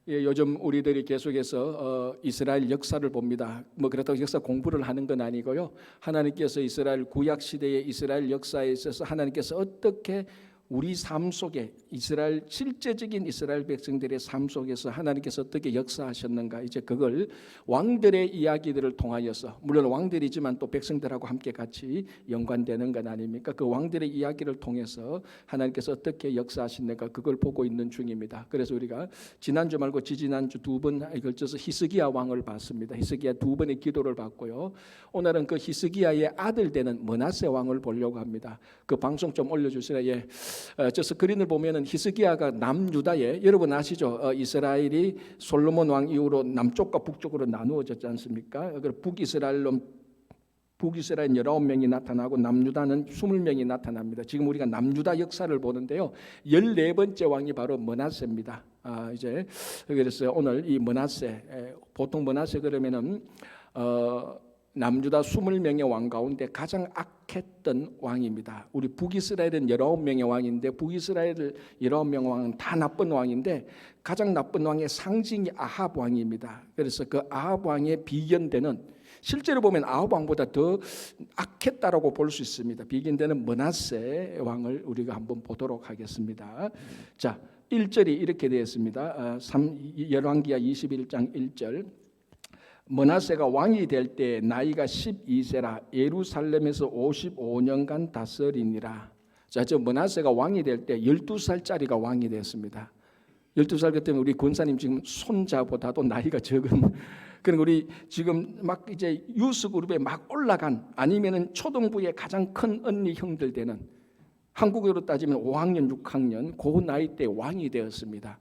요즘 우리들이 계속해서 이스라엘 역사를 봅니다. 뭐 그렇다고 역사 공부를 하는 건 아니고요. 하나님께서 이스라엘 구약 시대의 이스라엘 역사에 있어서 하나님께서 어떻게 우리 삶 속에 이스라엘 실제적인 이스라엘 백성들의 삶 속에서 하나님께서 어떻게 역사하셨는가, 이제 그걸 왕들의 이야기들을 통하여서, 물론 왕들이지만 또 백성들하고 함께 같이 연관되는 건 아닙니까? 그 왕들의 이야기를 통해서 하나님께서 어떻게 역사하시는가, 그걸 보고 있는 중입니다. 그래서 우리가 지난주 말고 지지난주 두 번에 걸쳐서 히스기야 왕을 봤습니다. 히스기야 두 번의 기도를 봤고요. 오늘은 그 히스기야의 아들 되는 므낫세 왕을 보려고 합니다. 그 방송 좀 올려주시라. 예. 저 스크린을 보면은 히스기야가 남유다에, 여러분 아시죠? 이스라엘이 솔로몬 왕 이후로 남쪽과 북쪽으로 나누어졌지 않습니까? 북이스라엘 19명이 나타나고 남유다는 20명이 나타납니다. 지금 우리가 남유다 역사를 보는데요. 14번째 왕이 바로 므낫세입니다. 이제 그래서 오늘 이 므낫세, 보통 므낫세 그러면은 남유다 20명의 왕 가운데 가장 악했던 왕입니다. 우리 북이스라엘은 19명의 왕인데, 북이스라엘 19명 왕은 다 나쁜 왕인데 가장 나쁜 왕의 상징이 아합 왕입니다. 그래서 그 아합 왕의 비견되는, 실제로 보면 아합 왕보다 더 악했다라고 볼 수 있습니다. 비견되는 므낫세 왕을 우리가 한번 보도록 하겠습니다. 자, 1절이 이렇게 되어 있습니다. 열왕기하 21장 1절. 므낫세가 왕이 될 때 나이가 12세라 예루살렘에서 55년간 다스리니라. 자, 저 므낫세가 왕이 될 때 12살짜리가 왕이 됐습니다. 12살 그때면 우리 권사님 지금 손자보다도 나이가 적은, 그러니까 우리 지금 막 이제 유스 그룹에 막 올라간, 아니면은 초등부의 가장 큰 언니 형들 되는, 한국어로 따지면 5학년 6학년 그 나이 때 왕이 되었습니다.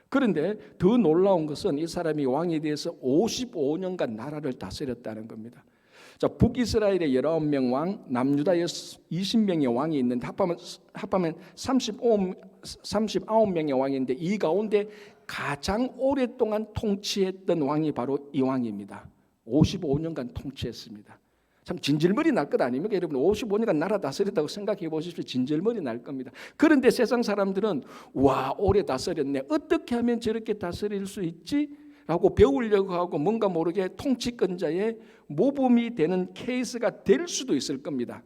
그런데 더 놀라운 것은 이 사람이 왕이 돼서 55년간 나라를 다스렸다는 겁니다. 자, 북이스라엘의 19명 왕, 남유다의 20명의 왕이 있는데 합하면 39명의 왕인데, 이 가운데 가장 오랫동안 통치했던 왕이 바로 이 왕입니다. 55년간 통치했습니다. 참 진질머리 날 것 아닙니까? 여러분 55년간 나라 다스렸다고 생각해 보십시오. 진질머리 날 겁니다. 그런데 세상 사람들은 와, 오래 다스렸네, 어떻게 하면 저렇게 다스릴 수 있지? 라고 배우려고 하고 뭔가 모르게 통치권자의 모범이 되는 케이스가 될 수도 있을 겁니다.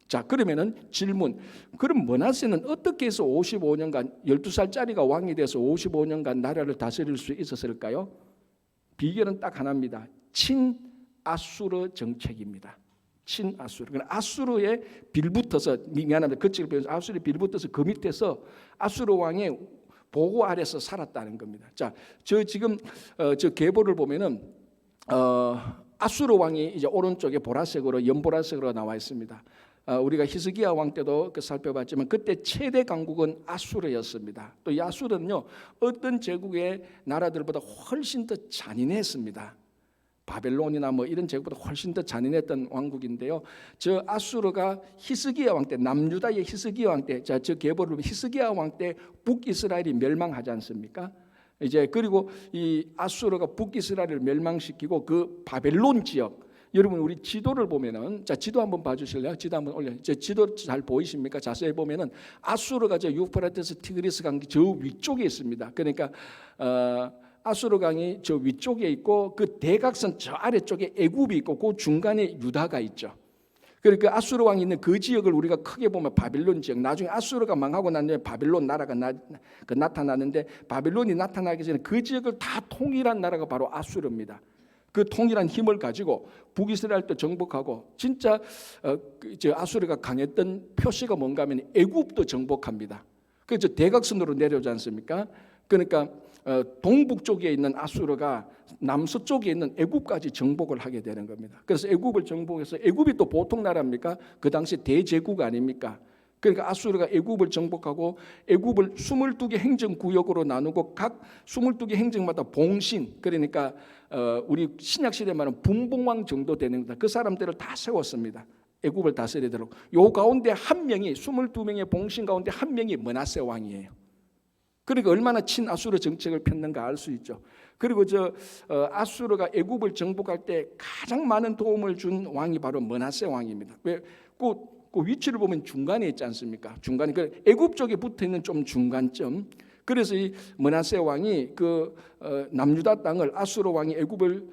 자, 그러면은 질문, 그럼 므낫세는 어떻게 해서 55년간 12살짜리가 왕이 돼서 55년간 나라를 다스릴 수 있었을까요? 비결은 딱 하나입니다. 친아수르 정책입니다. 친아수르. 아수르에 빌붙어서, 미안합니다. 거칠게 표현해서 아수르에 빌붙어서 그 밑에서 아수르 왕의 보고 아래서 살았다는 겁니다. 자, 저 지금 저 계보를 보면은 아수르 왕이 이제 오른쪽에 보라색으로, 연보라색으로 나와 있습니다. 우리가 히스기야 왕 때도 살펴봤지만 그때 최대 강국은 아수르였습니다. 또 이 아수르는요, 어떤 제국의 나라들보다 훨씬 더 잔인했습니다. 바벨론이나 뭐 이런 제국보다 훨씬 더 잔인했던 왕국인데요. 저 아수르가 히스기야 왕 때, 남유다의 히스기야 왕 때, 자, 저 계보를 보면 히스기야 왕 때 북이스라엘이 멸망하지 않습니까? 이제 그리고 이 아수르가 북이스라엘을 멸망시키고 그 바벨론 지역, 여러분 우리 지도를 보면은, 자, 지도 한번 봐주실래요? 지도 한번 올려. 저 지도 잘 보이십니까? 자세히 보면은 아수르가 저 유프라테스 티그리스 강기 저 위쪽에 있습니다. 그러니까 아수르 강이 저 위쪽에 있고 그 대각선 저 아래쪽에 애굽이 있고 그 중간에 유다가 있죠. 그러니까 아수르 왕이 있는 그 지역을 우리가 크게 보면 바벨론 지역, 나중에 아수르가 망하고 난 뒤에 바벨론 나라가 나타나는데, 바벨론이 나타나기 전에 그 지역을 다 통일한 나라가 바로 아수르입니다. 그 통일한 힘을 가지고 북이스라엘도 정복하고, 진짜 저 아수르가 강했던 표시가 뭔가 하면 애굽도 정복합니다. 그래서 대각선으로 내려오지 않습니까? 그러니까 동북쪽에 있는 아수르가 남서쪽에 있는 애굽까지 정복을 하게 되는 겁니다. 그래서 애굽을 정복해서, 애굽이 또 보통 나라입니까? 그 당시 대제국 아닙니까? 그러니까 아수르가 애굽을 정복하고 애굽을 22개 행정구역으로 나누고 각 22개 행정마다 봉신, 그러니까 우리 신약시대 말하는 분봉왕 정도 되는 거다. 그 사람들을 다 세웠습니다. 애굽을 다스리도록. 요 가운데 한 명이, 22명의 봉신 가운데 한 명이 므낫세 왕이에요. 그러니까 얼마나 친아수르 정책을 폈는가 알 수 있죠. 그리고 저 아수르가 애굽을 정복할 때 가장 많은 도움을 준 왕이 바로 므낫세 왕입니다. 왜? 그 위치를 보면 중간에 있지 않습니까? 중간에 그 애굽 쪽에 붙어 있는 좀 중간점. 그래서 이 므낫세 왕이 그 남유다 땅을 아수르 왕이 애굽을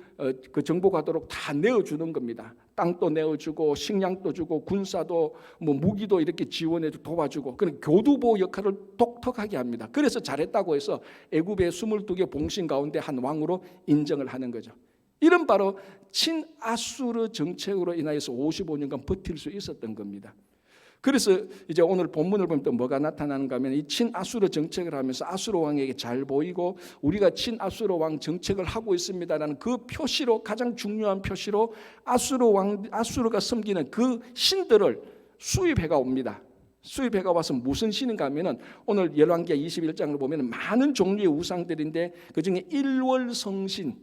그 정복하도록 다 내어주는 겁니다. 땅도 내어주고 식량도 주고 군사도 뭐 무기도 이렇게 지원해주고 도와주고 그런 교두보 역할을 독특하게 합니다. 그래서 잘했다고 해서 애굽의 22개 봉신 가운데 한 왕으로 인정을 하는 거죠. 이런 바로 친아수르 정책으로 인하여서 55년간 버틸 수 있었던 겁니다. 그래서 이제 오늘 본문을 보면 또 뭐가 나타나는가 하면 이 친아수르 정책을 하면서 아수르 왕에게 잘 보이고 우리가 친아수르 왕 정책을 하고 있습니다라는 그 표시로 가장 중요한 표시로 아수르가 섬기는 그 신들을 수입해가 옵니다. 수입해가 와서 무슨 신인가 하면은 오늘 열왕기하 21장을 보면 많은 종류의 우상들인데 그중에 일월성신,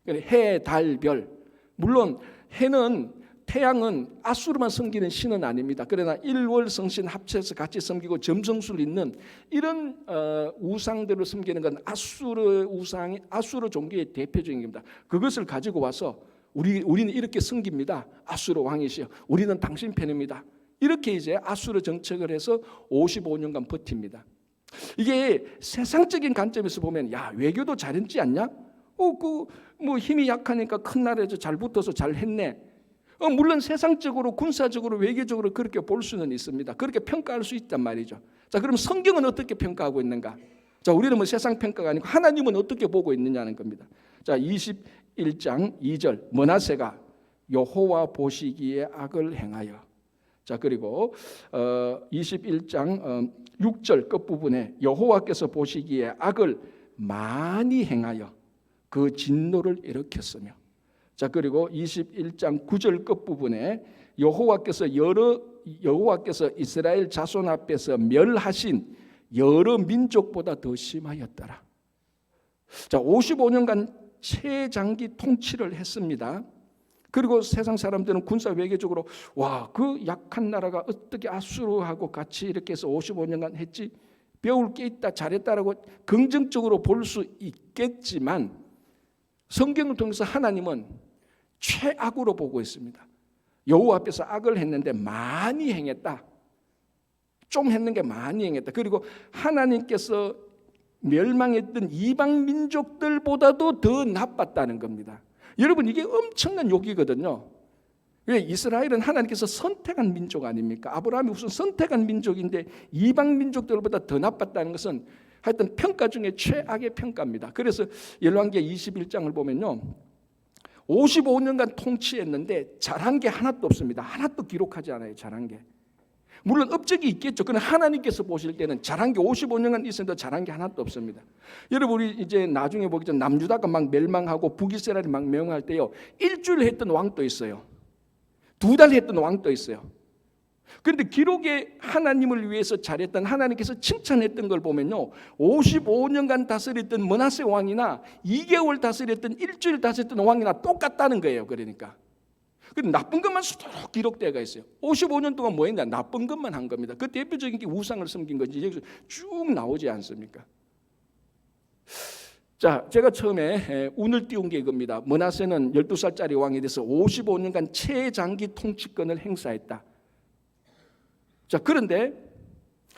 해, 달, 별. 물론 해는 태양은 아수르만 섬기는 신은 아닙니다. 그러나 일월성신 합쳐서 같이 섬기고 점성술 있는 이런 우상들을 섬기는 건 아수르 우상이 아수르 종교의 대표적인 겁니다. 그것을 가지고 와서 우리는 이렇게 섬깁니다. 아수르 왕이시여. 우리는 당신 편입니다. 이렇게 이제 아수르 정책을 해서 55년간 버팁니다. 이게 세상적인 관점에서 보면 야 외교도 잘했지 않냐? 뭐 힘이 약하니까 큰 나라에서 잘 붙어서 잘 했네. 물론 세상적으로 군사적으로 외교적으로 그렇게 볼 수는 있습니다. 그렇게 평가할 수 있단 말이죠. 자, 그럼 성경은 어떻게 평가하고 있는가? 자, 우리는 뭐 세상 평가가 아니고 하나님은 어떻게 보고 있느냐는 겁니다. 자, 21장 2절 므낫세가 여호와 보시기에 악을 행하여. 자, 그리고 21장 6절 끝부분에 여호와께서 보시기에 악을 많이 행하여 그 진노를 일으켰으며. 자, 그리고 21장 9절 끝부분에 여호와께서 이스라엘 자손 앞에서 멸하신 여러 민족보다 더 심하였더라. 자, 55년간 최장기 통치를 했습니다. 그리고 세상 사람들은 군사 외교적으로 와, 그 약한 나라가 어떻게 아수르하고 같이 이렇게 해서 55년간 했지? 배울 게 있다, 잘했다라고 긍정적으로 볼 수 있겠지만 성경을 통해서 하나님은 최악으로 보고 있습니다. 여호와 앞에서 악을 했는데 많이 행했다. 좀 했는 게 많이 행했다. 그리고 하나님께서 멸망했던 이방 민족들보다도 더 나빴다는 겁니다. 여러분 이게 엄청난 욕이거든요. 왜? 이스라엘은 하나님께서 선택한 민족 아닙니까? 아브라함이 우선 선택한 민족인데 이방 민족들보다 더 나빴다는 것은 하여튼 평가 중에 최악의 평가입니다. 그래서 열왕기하 21장을 보면요, 55년간 통치했는데 잘한 게 하나도 없습니다. 하나도 기록하지 않아요. 잘한 게. 물론 업적이 있겠죠. 그러나 하나님께서 보실 때는 잘한 게 55년간 있었는데 잘한 게 하나도 없습니다. 여러분 우리 이제 나중에 보겠죠. 남유다가 막 멸망하고 북이스라엘이 막 멸망할 때요, 일주일 했던 왕도 있어요. 2달 했던 왕도 있어요. 그런데 기록에 하나님을 위해서 잘했던 하나님께서 칭찬했던 걸 보면요, 55년간 다스렸던 므낫세 왕이나 2개월 다스렸던 일주일 다스렸던 왕이나 똑같다는 거예요. 그러니까 나쁜 것만 수두룩 기록되어가 있어요. 55년 동안 뭐 했냐? 나쁜 것만 한 겁니다. 그 대표적인 게 우상을 섬긴 거지. 여기서 쭉 나오지 않습니까? 자, 제가 처음에 운을 띄운 게 이겁니다. 므낫세는 12살짜리 왕이 돼서 55년간 최장기 통치권을 행사했다. 자, 그런데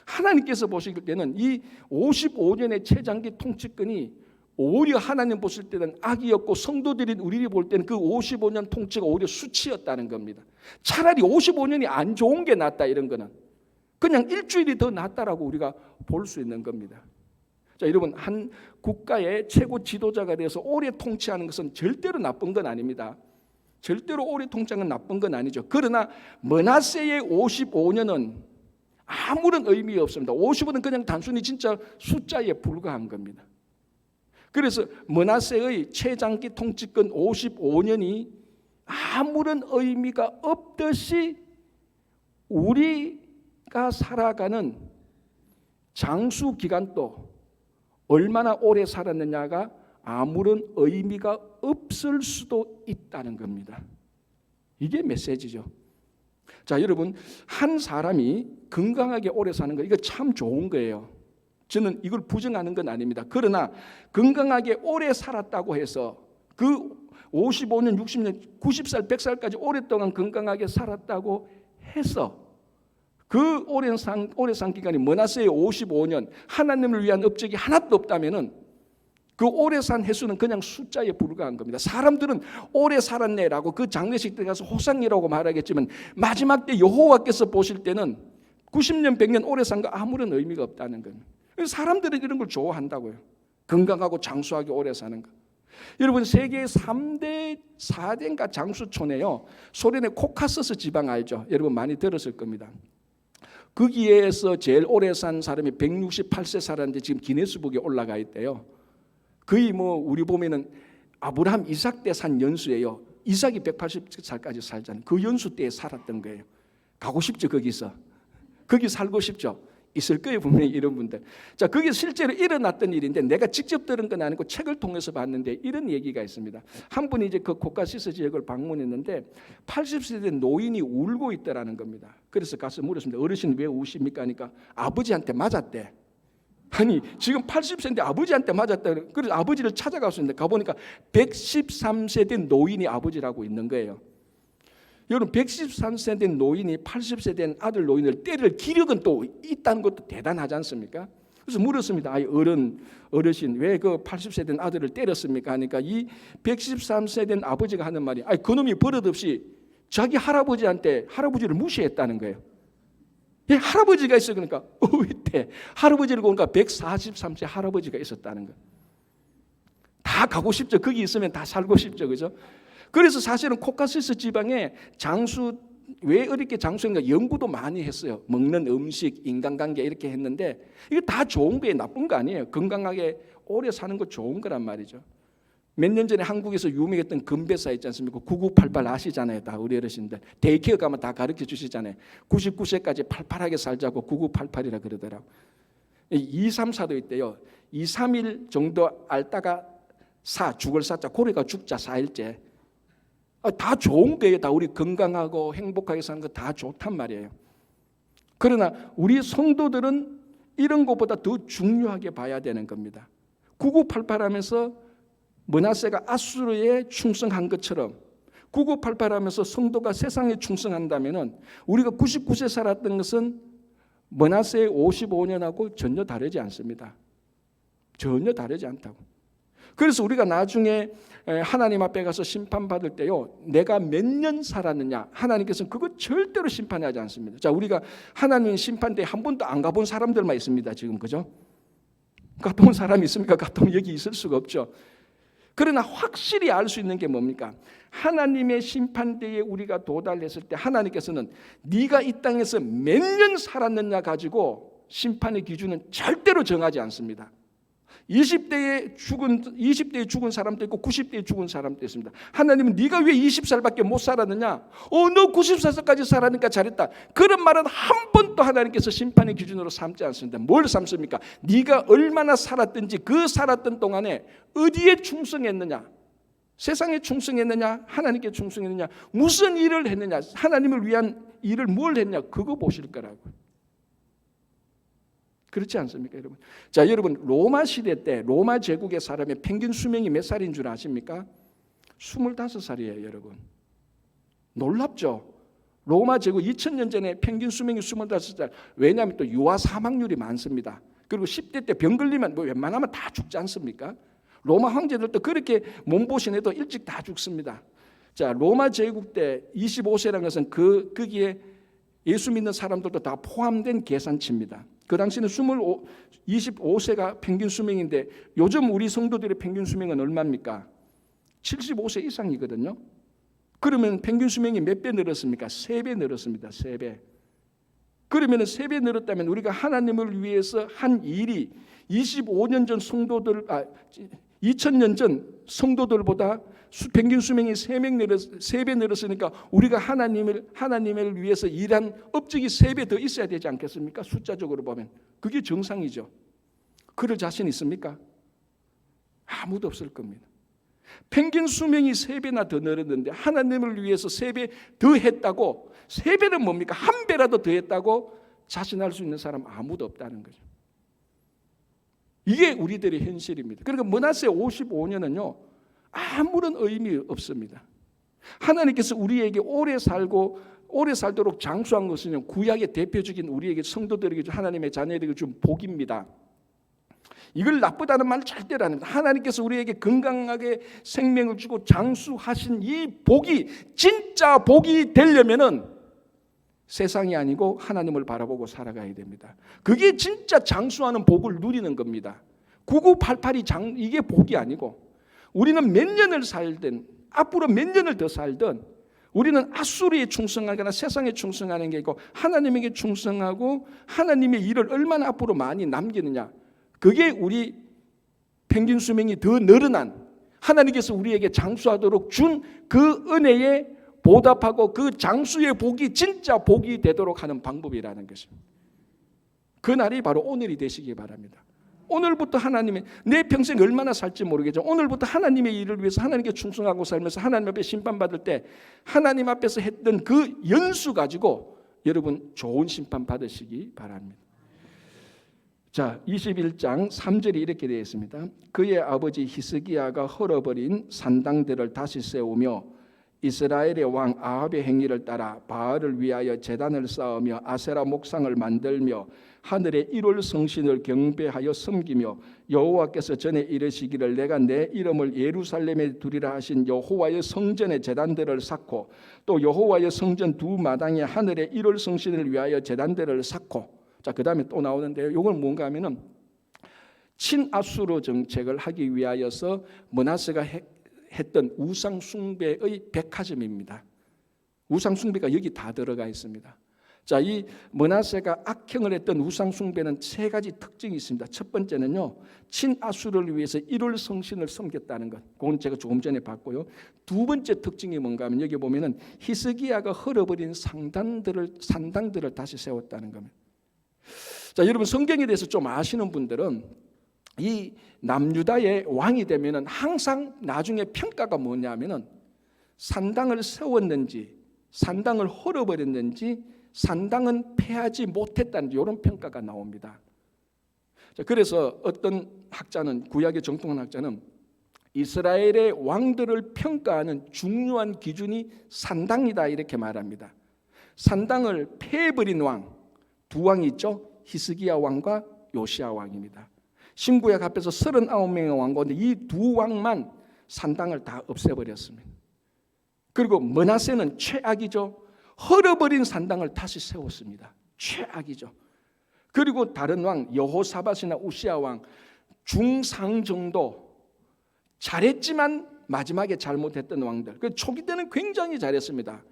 하나님께서 보실 때는 이 55년의 최장기 통치권이 오히려 하나님 보실 때는 악이었고 성도들인 우리를 볼 때는 그 55년 통치가 오히려 수치였다는 겁니다. 차라리 55년이 안 좋은 게 낫다, 이런 거는 그냥 일주일이 더 낫다라고 우리가 볼 수 있는 겁니다. 자, 여러분 한 국가의 최고 지도자가 돼서 오래 통치하는 것은 절대로 나쁜 건 아닙니다. 절대로 오래 통치하는 건 나쁜 건 아니죠. 그러나 므낫세의 55년은 아무런 의미가 없습니다. 55는 그냥 단순히 진짜 숫자에 불과한 겁니다. 그래서 므낫세의 최장기 통치권 55년이 아무런 의미가 없듯이 우리가 살아가는 장수 기간도 얼마나 오래 살았느냐가 아무런 의미가 없을 수도 있다는 겁니다. 이게 메시지죠. 자, 여러분 한 사람이 건강하게 오래 사는 거 이거 참 좋은 거예요. 저는 이걸 부정하는 건 아닙니다. 그러나 건강하게 오래 살았다고 해서 그 55년, 60년, 90살, 100살까지 오랫동안 건강하게 살았다고 해서 그 오래 산 기간이 므낫세의 55년, 하나님을 위한 업적이 하나도 없다면은 그 오래 산 횟수는 그냥 숫자에 불과한 겁니다. 사람들은 오래 살았네라고 그 장례식 때 가서 호상이라고 말하겠지만 마지막 때 여호와께서 보실 때는 90년, 100년 오래 산 거 아무런 의미가 없다는 겁니다. 사람들은 이런 걸 좋아한다고요. 건강하고 장수하게 오래 사는 거. 여러분, 세계 3대, 4대인가 장수촌에요, 소련의 코카서스 지방 알죠? 여러분 많이 들었을 겁니다. 거기에서 제일 오래 산 사람이 168세 살았는데 지금 기네스북에 올라가 있대요. 거의 우리 보면은 아브라함, 이삭 때 산 연수예요. 이삭이 180살까지 살잖아요. 그 연수 때에 살았던 거예요. 가고 싶죠, 거기서. 거기 살고 싶죠. 있을 거예요, 분명히 이런 분들. 자, 그게 실제로 일어났던 일인데 내가 직접 들은 건 아니고 책을 통해서 봤는데 이런 얘기가 있습니다. 한 분이 이제 그 코카시스 지역을 방문했는데 80세 된 노인이 울고 있더라는 겁니다. 그래서 가서 물었습니다. 어르신 왜 우십니까? 하니까 아버지한테 맞았대. 아니, 지금 80세인데 아버지한테 맞았다. 그래서 아버지를 찾아갔었는데 가보니까 113세 된 노인이 아버지라고 있는 거예요. 여러분, 113세 된 노인이 80세 된 아들 노인을 때릴 기력은 또 있다는 것도 대단하지 않습니까? 그래서 물었습니다. 어르신 왜 그 80세 된 아들을 때렸습니까? 하니까 이 113세 된 아버지가 하는 말이 그놈이 버릇없이 자기 할아버지를 무시했다는 거예요. 예, 할아버지가 있어. 그러니까 이때 할아버지를 보니까 143세 할아버지가 있었다는 거예요. 다 가고 싶죠. 거기 있으면 다 살고 싶죠. 그죠? 그래서 사실은 코카시스 지방에 왜 이렇게 장수인가 연구도 많이 했어요. 먹는 음식, 인간관계 이렇게 했는데 이게 다 좋은 거예요. 나쁜 거 아니에요. 건강하게 오래 사는 거 좋은 거란 말이죠. 몇 년 전에 한국에서 유명했던 건배사 있지 않습니까? 9988 아시잖아요. 다 우리 어르신들. 데이케어 가면 다 가르쳐 주시잖아요. 99세까지 팔팔하게 살자고 9988이라 그러더라고요. 234도 있대요. 2, 3일 정도 앓다가 죽을 사자, 고래가 죽자 4일째. 다 좋은 거예요. 다 우리 건강하고 행복하게 사는 거 다 좋단 말이에요. 그러나 우리 성도들은 이런 것보다 더 중요하게 봐야 되는 겁니다. 9988 하면서 므낫세가 아수르에 충성한 것처럼 9988 하면서 성도가 세상에 충성한다면 우리가 99세 살았던 것은 므낫세의 55년하고 전혀 다르지 않습니다. 전혀 다르지 않다고. 그래서 우리가 나중에 하나님 앞에 가서 심판받을 때요, 내가 몇 년 살았느냐, 하나님께서는 그거 절대로 심판하지 않습니다. 자, 우리가 하나님 심판대에 한 번도 안 가본 사람들만 있습니다. 지금 그죠? 가본 사람이 있습니까? 가보면 여기 있을 수가 없죠. 그러나 확실히 알 수 있는 게 뭡니까? 하나님의 심판대에 우리가 도달했을 때 하나님께서는 네가 이 땅에서 몇 년 살았느냐 가지고 심판의 기준은 절대로 정하지 않습니다. 20대에 죽은 사람도 있고 90대에 죽은 사람도 있습니다. 하나님은 네가 왜 20살밖에 못 살았느냐? 너 90살까지 살았으니까 잘했다. 그런 말은 한 번도 하나님께서 심판의 기준으로 삼지 않습니다. 뭘 삼습니까? 네가 얼마나 살았든지 그 살았던 동안에 어디에 충성했느냐? 세상에 충성했느냐? 하나님께 충성했느냐? 무슨 일을 했느냐? 하나님을 위한 일을 뭘 했냐? 그거 보실 거라고요. 그렇지 않습니까, 여러분? 자, 여러분, 로마 시대 때 로마 제국의 사람의 평균 수명이 몇 살인 줄 아십니까? 25살이에요, 여러분. 놀랍죠? 로마 제국 2000년 전에 평균 수명이 25살. 왜냐하면 또 유아 사망률이 많습니다. 그리고 10대 때 병 걸리면 웬만하면 다 죽지 않습니까? 로마 황제들도 그렇게 몸보신해도 일찍 다 죽습니다. 자, 로마 제국 때 25세라는 것은 거기에 예수 믿는 사람들도 다 포함된 계산치입니다. 그 당시는 25세가 평균 수명인데 요즘 우리 성도들의 평균 수명은 얼마입니까? 75세 이상이거든요. 그러면 평균 수명이 몇 배 늘었습니까? 3배 늘었습니다. 3배. 그러면 3배 늘었다면 우리가 하나님을 위해서 한 일이 25년 전 성도들, 2000년 전 성도들보다 평균 수명이 3배 늘었으니까 우리가 하나님을 위해서 일한 업적이 3배 더 있어야 되지 않겠습니까? 숫자적으로 보면. 그게 정상이죠. 그럴 자신 있습니까? 아무도 없을 겁니다. 평균 수명이 3배나 더 늘었는데 하나님을 위해서 3배 더 했다고, 3배는 뭡니까? 1배라도 더 했다고 자신할 수 있는 사람 아무도 없다는 거죠. 이게 우리들의 현실입니다. 그러니까 므낫세 55년은요 아무런 의미 없습니다. 하나님께서 우리에게 오래 살고 오래 살도록 장수한 것은요, 구약의 대표적인 우리에게 성도들에게 하나님의 자녀들에게 준 복입니다. 이걸 나쁘다는 말 절대로 안 합니다. 하나님께서 우리에게 건강하게 생명을 주고 장수하신 이 복이 진짜 복이 되려면은 세상이 아니고 하나님을 바라보고 살아가야 됩니다. 그게 진짜 장수하는 복을 누리는 겁니다. 9988이 이게 복이 아니고, 우리는 몇 년을 살든 앞으로 몇 년을 더 살든 우리는 앗수르에 충성하거나 세상에 충성하는 게 있고, 하나님에게 충성하고 하나님의 일을 얼마나 앞으로 많이 남기느냐, 그게 우리 평균 수명이 더 늘어난 하나님께서 우리에게 장수하도록 준 그 은혜에 보답하고 그 장수의 복이 진짜 복이 되도록 하는 방법이라는 것입니다. 그 날이 바로 오늘이 되시기 바랍니다. 오늘부터 하나님의, 내 평생 얼마나 살지 모르겠지만 오늘부터 하나님의 일을 위해서 하나님께 충성하고 살면서 하나님 앞에 심판받을 때 하나님 앞에서 했던 그 연수 가지고 여러분 좋은 심판 받으시기 바랍니다. 자, 21장 3절이 이렇게 되어 있습니다. 그의 아버지 히스기야가 헐어버린 산당들을 다시 세우며 이스라엘의 왕 아합의 행위를 따라 바알을 위하여 제단을 쌓으며 아세라 목상을 만들며 하늘의 1월 성신을 경배하여 섬기며 여호와께서 전에 이르시기를 내가 내 이름을 예루살렘에 두리라 하신 여호와의 성전의 제단들을 쌓고 또 여호와의 성전 두 마당에 하늘의 1월 성신을 위하여 제단들을 쌓고, 자, 그 다음에 또 나오는데요. 이건 뭔가 하면은 친아수르 정책을 하기 위하여서 므낫세가 했던 우상 숭배의 백화점입니다. 우상 숭배가 여기 다 들어가 있습니다. 자, 이 므낫세가 악행을 했던 우상 숭배는 세 가지 특징이 있습니다. 첫 번째는요, 친아수르를 위해서 1월 성신을 섬겼다는 것. 그건 제가 조금 전에 봤고요. 두 번째 특징이 뭔가 하면 여기 보면은 히스기야가 헐어버린 산당들을 다시 세웠다는 겁니다. 자, 여러분 성경에 대해서 좀 아시는 분들은 이 남유다의 왕이 되면은 항상 나중에 평가가 뭐냐면은 산당을 세웠는지, 산당을 헐어버렸는지, 산당은 폐하지 못했다는 이런 평가가 나옵니다. 자, 그래서 어떤 학자는, 구약의 정통한 학자는 이스라엘의 왕들을 평가하는 중요한 기준이 산당이다 이렇게 말합니다. 산당을 폐해버린 왕, 두 왕이 있죠. 히스기야 왕과 요시야 왕입니다. 신구약 앞에서 39명의 왕건데 이 두 왕만 산당을 다 없애버렸습니다. 그리고 므낫세는 최악이죠. 헐어버린 산당을 다시 세웠습니다. 최악이죠. 그리고 다른 왕 여호사밧이나 우시야 왕 중상 정도 잘했지만 마지막에 잘못했던 왕들. 그 초기 때는 굉장히 잘했습니다.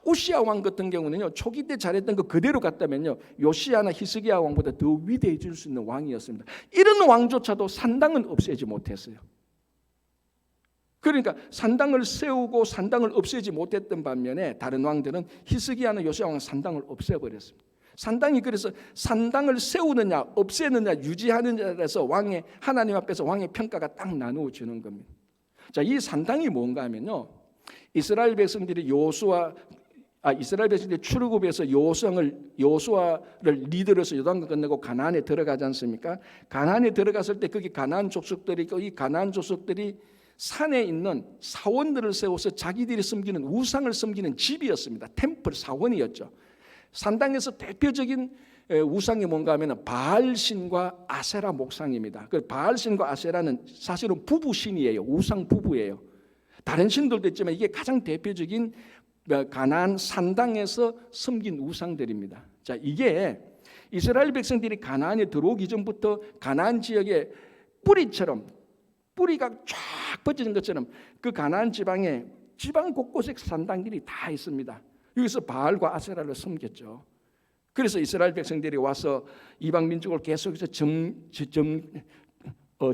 우시야 왕 같은 경우는요, 초기 때 잘했던 거 그대로 갔다면요, 요시야나 히스기야 왕보다 더 위대해질 수 있는 왕이었습니다. 이런 왕조차도 산당은 없애지 못했어요. 그러니까 산당을 세우고 산당을 없애지 못했던 반면에 다른 왕들은 히스기야나 요시야 왕은 산당을 없애버렸습니다. 산당이 그래서 산당을 세우느냐 없애느냐 유지하느냐에서 왕의, 하나님 앞에서 왕의 평가가 딱 나누어지는 겁니다. 자, 이 산당이 뭔가 하면요, 이스라엘 백성들이 출애굽에서 여호수아를 리더로서 요단강 건너고 가나안에 들어가지 않습니까? 가나안에 들어갔을 때 거기 가나안 족속들이 있고, 이 가나안 족속들이 산에 있는 사원들을 세워서 자기들이 섬기는 우상을 섬기는 집이었습니다. 템플 사원이었죠. 산당에서 대표적인 우상이 뭔가 하면 바알신과 아세라 목상입니다. 그 바알신과 아세라는 사실은 부부신이에요. 우상 부부예요. 다른 신들도 있지만 이게 가장 대표적인 가나안 산당에서 섬긴 우상들입니다. 자, 이게 이스라엘 백성들이 가나안에 들어오기 전부터 가나안 지역의 뿌리처럼, 뿌리가 쫙 퍼지는 것처럼 그 가나안 지방에 지방 곳곳에 산당들이 다 있습니다. 여기서 바알과 아세라를 섬겼죠. 그래서 이스라엘 백성들이 와서 이방 민족을 계속해서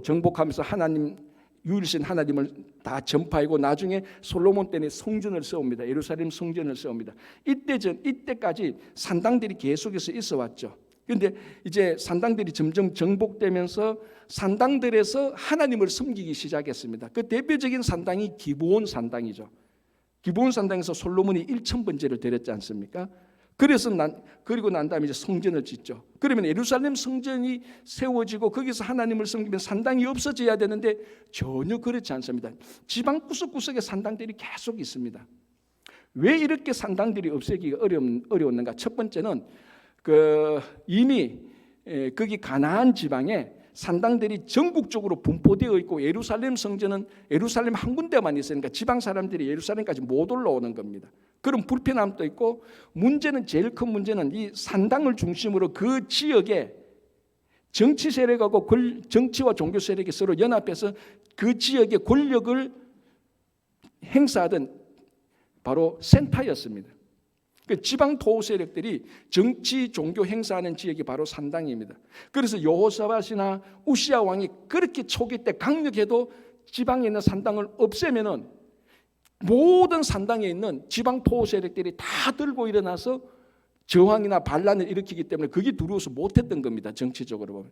정복하면서 하나님, 유일신 하나님을 다 전파하고 나중에 솔로몬 때는 성전을 세웁니다. 예루살렘 성전을 세웁니다. 이때까지 산당들이 계속해서 있어 왔죠. 그런데 이제 산당들이 점점 정복되면서 산당들에서 하나님을 섬기기 시작했습니다. 그 대표적인 산당이 기브온 산당이죠. 기브온 산당에서 솔로몬이 1000번제를 드렸지 않습니까? 그리고 난 다음에 이제 성전을 짓죠. 그러면 예루살렘 성전이 세워지고 거기서 하나님을 섬기면 산당이 없어져야 되는데 전혀 그렇지 않습니다. 지방 구석구석에 산당들이 계속 있습니다. 왜 이렇게 산당들이 없애기가 어려웠는가? 첫 번째는 이미 거기 가나안 지방에 산당들이 전국적으로 분포되어 있고 예루살렘 성전은 예루살렘 한 군데만 있으니까 지방 사람들이 예루살렘까지 못 올라오는 겁니다. 그런 불편함도 있고, 문제는, 제일 큰 문제는 이 산당을 중심으로 그 지역에 정치 세력하고 정치와 종교 세력이 서로 연합해서 그 지역의 권력을 행사하던 바로 센터였습니다. 그 지방 토호 세력들이 정치 종교 행사하는 지역이 바로 산당입니다. 그래서 여호사밧이나 우시야 왕이 그렇게 초기 때 강력해도 지방에 있는 산당을 없애면은 모든 산당에 있는 지방 토호 세력들이 다 들고 일어나서 저항이나 반란을 일으키기 때문에 그게 두려워서 못했던 겁니다. 정치적으로 보면.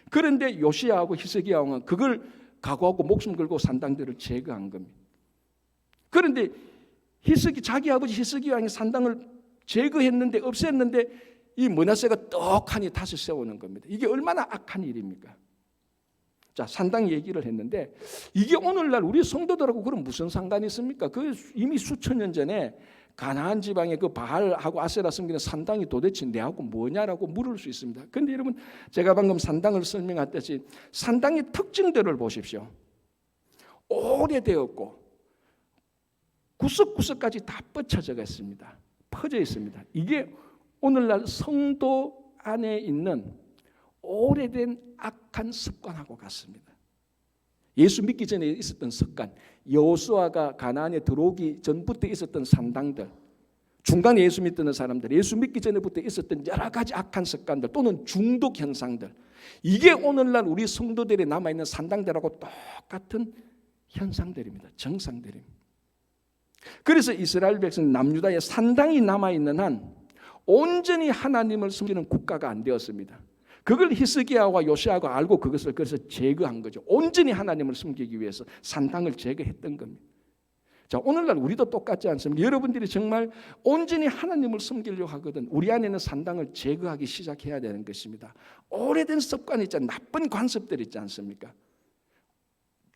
그런데 요시야하고 히스기야 왕은 그걸 각오하고 목숨 걸고 산당들을 제거한 겁니다. 그런데 자기 아버지 히스기야 왕이 산당을 제거했는데, 없앴는데 이 므낫세가 떡하니 다시 세우는 겁니다. 이게 얼마나 악한 일입니까? 자, 산당 얘기를 했는데 이게 오늘날 우리 성도들하고 그럼 무슨 상관이 있습니까? 그 이미 수천 년 전에 가나안 지방에 그 바알하고 아세라 섬기는 산당이 도대체 내하고 뭐냐라고 물을 수 있습니다. 그런데 여러분, 제가 방금 산당을 설명했듯이 산당의 특징들을 보십시오. 오래되었고 구석구석까지 다 뻗쳐져 있습니다. 퍼져 있습니다. 이게 오늘날 성도 안에 있는 오래된 악한 습관하고 같습니다. 예수 믿기 전에 있었던 습관, 여호수아가 가나안에 들어오기 전부터 있었던 산당들, 중간에 예수 믿던 사람들, 예수 믿기 전에부터 있었던 여러 가지 악한 습관들 또는 중독 현상들, 이게 오늘날 우리 성도들이 남아있는 산당들하고 똑같은 현상들입니다. 정상들입니다. 그래서 이스라엘 백성 남유다에 산당이 남아있는 한 온전히 하나님을 섬기는 국가가 안 되었습니다. 그걸 히스기야와 요시야가 알고 그것을 그래서 제거한 거죠. 온전히 하나님을 섬기기 위해서 산당을 제거했던 겁니다. 자, 오늘날 우리도 똑같지 않습니까? 여러분들이 정말 온전히 하나님을 섬기려고 하거든 우리 안에 있는 산당을 제거하기 시작해야 되는 것입니다. 오래된 습관이 있지 않습니까? 나쁜 관습들이 있지 않습니까?